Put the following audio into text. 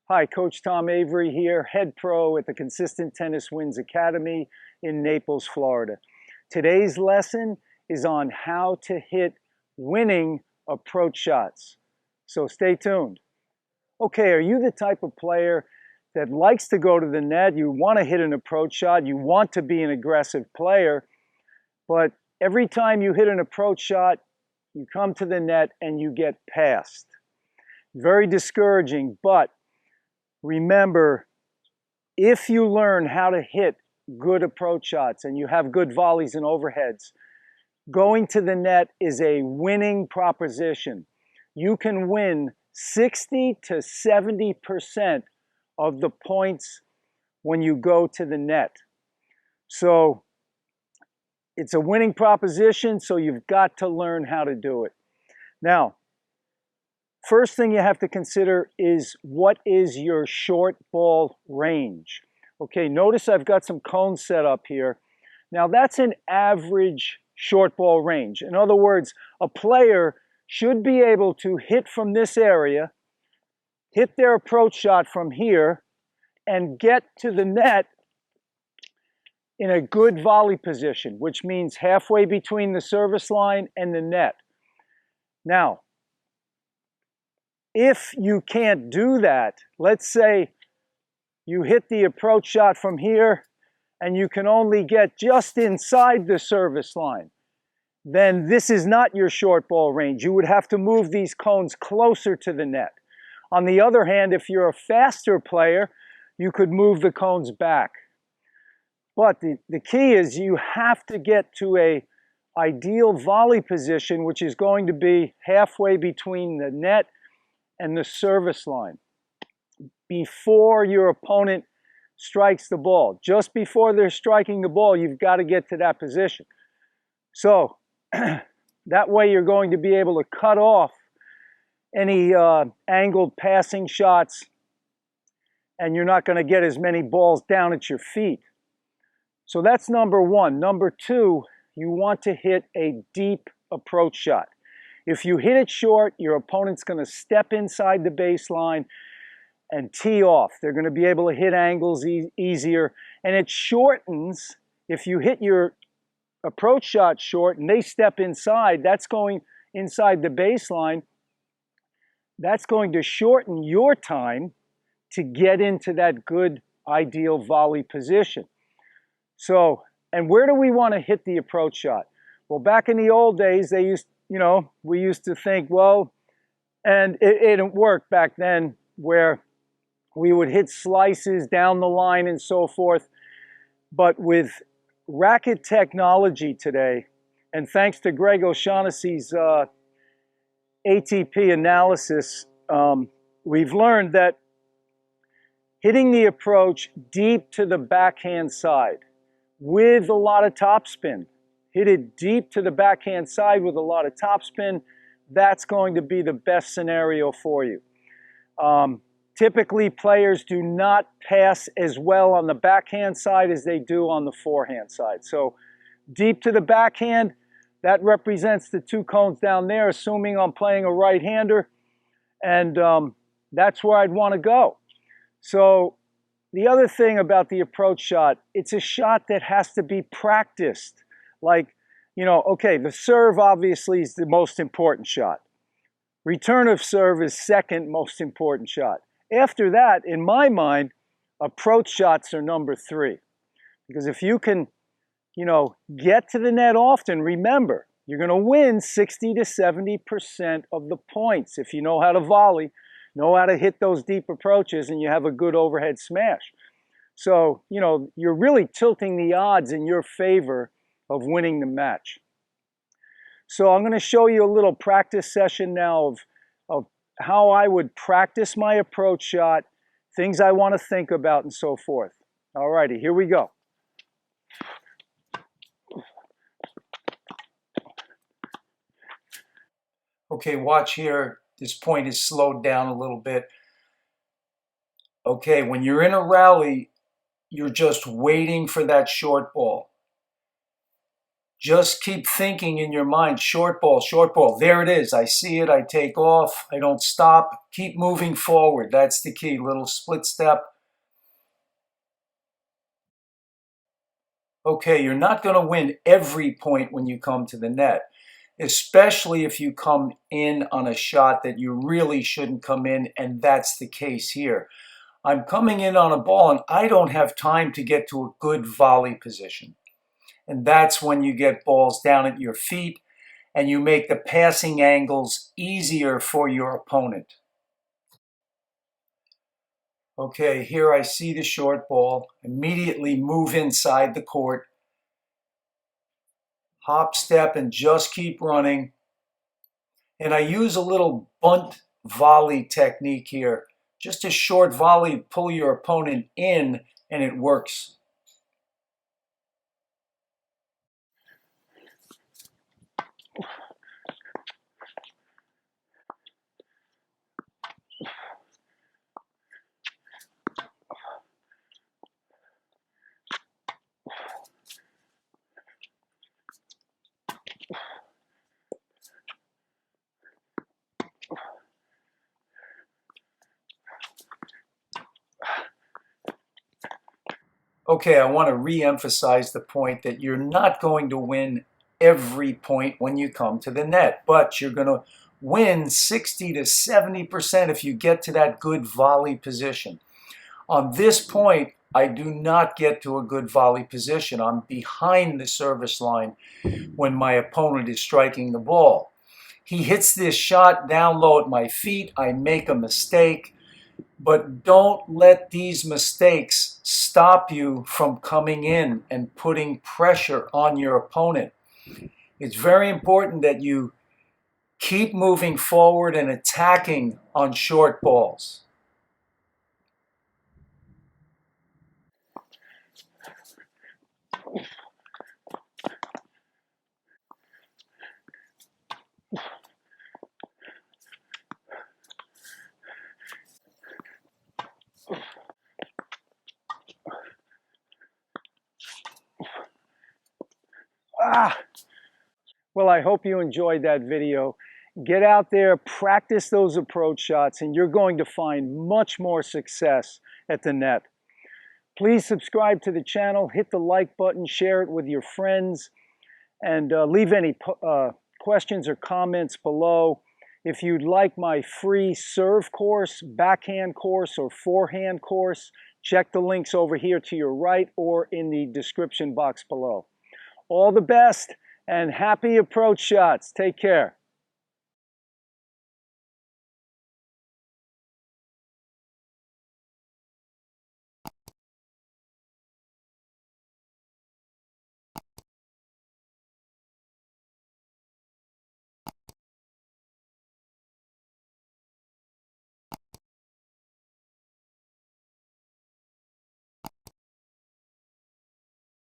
Hi, Coach Tom Avery here, head pro at the Consistent Tennis Wins Academy in Naples, Florida. Today's lesson is on how to hit winning approach shots. So stay tuned. Okay, are you the type of player that likes to go to the net? You want to hit an approach shot, you want to be an aggressive player, but every time you hit an approach shot, you come to the net and you get passed. Very discouraging, but remember, if you learn how to hit good approach shots and you have good volleys and overheads, going to the net is a winning proposition. You can win 60 to 70% of the points when you go to the net. So it's a winning proposition, so you've got to learn how to do it. Now, first thing you have to consider is what is your short ball range? Okay, notice I've got some cones set up here. Now that's an average short ball range. In other words, a player should be able to hit from this area, hit their approach shot from here, and get to the net in a good volley position, which means halfway between the service line and the net. Now, if you can't do that, let's say you hit the approach shot from here and you can only get just inside the service line, then this is not your short ball range. You would have to move these cones closer to the net. On the other hand, if you're a faster player, you could move the cones back. But the key is you have to get to a ideal volley position, which is going to be halfway between the net and the service line before your opponent strikes the ball. Just before they're striking the ball, you've got to get to that position. So that way you're going to be able to cut off any angled passing shots, and you're not going to get as many balls down at your feet. So that's number one. Number two, you want to hit a deep approach shot. If you hit it short, your opponent's going to step inside the baseline and tee off. They're going to be able to hit angles easier. And it shortens, if you hit your approach shot short and they step inside, that's going inside the baseline. That's going to shorten your time to get into that good, ideal volley position. So, and where do we want to hit the approach shot? Well, back in the old days, we used to think, well, and it worked back then where we would hit slices down the line and so forth. But with racket technology today, and thanks to Greg O'Shaughnessy's ATP analysis, we've learned that hitting the approach deep to the backhand side with a lot of topspin, hit it deep to the backhand side with a lot of topspin, that's going to be the best scenario for you. Typically, players do not pass as well on the backhand side as they do on the forehand side. So deep to the backhand, that represents the two cones down there, assuming I'm playing a right-hander, and that's where I'd want to go. So the other thing about the approach shot, it's a shot that has to be practiced. Like, okay, the serve obviously is the most important shot. Return of serve is second most important shot. After that, in my mind, approach shots are number three. Because if you can, get to the net often, remember, you're going to win 60 to 70% of the points if you know how to volley, know how to hit those deep approaches, and you have a good overhead smash. So, you're really tilting the odds in your favor of winning the match. So I'm going to show you a little practice session now of how I would practice my approach shot, things I want to think about, and so forth. All righty, here we go. Okay, watch here. This point is slowed down a little bit. Okay, when you're in a rally, you're just waiting for that short ball. Just keep thinking in your mind, short ball, short ball. There it is. I see it. I take off. I don't stop. Keep moving forward. That's the key. Little split step. Okay, you're not going to win every point when you come to the net, especially if you come in on a shot that you really shouldn't come in, and that's the case here. I'm coming in on a ball and I don't have time to get to a good volley position. And that's when you get balls down at your feet and you make the passing angles easier for your opponent. Okay, here I see the short ball, immediately move inside the court, hop, step, and just keep running. And I use a little bunt volley technique here. Just a short volley, pull your opponent in, and it works. Okay, I want to re-emphasize the point that you're not going to win every point when you come to the net, but you're going to win 60 to 70% if you get to that good volley position. On this point, I do not get to a good volley position. I'm behind the service line when my opponent is striking the ball. He hits this shot down low at my feet. I make a mistake. But don't let these mistakes stop you from coming in and putting pressure on your opponent. It's very important that you keep moving forward and attacking on short balls. Well, I hope you enjoyed that video. Get out there, practice those approach shots, and you're going to find much more success at the net. Please subscribe to the channel, hit the like button, share it with your friends, and leave any questions or comments below. If you'd like my free serve course, backhand course, or forehand course, check the links over here to your right or in the description box below. All the best and happy approach shots. Take care.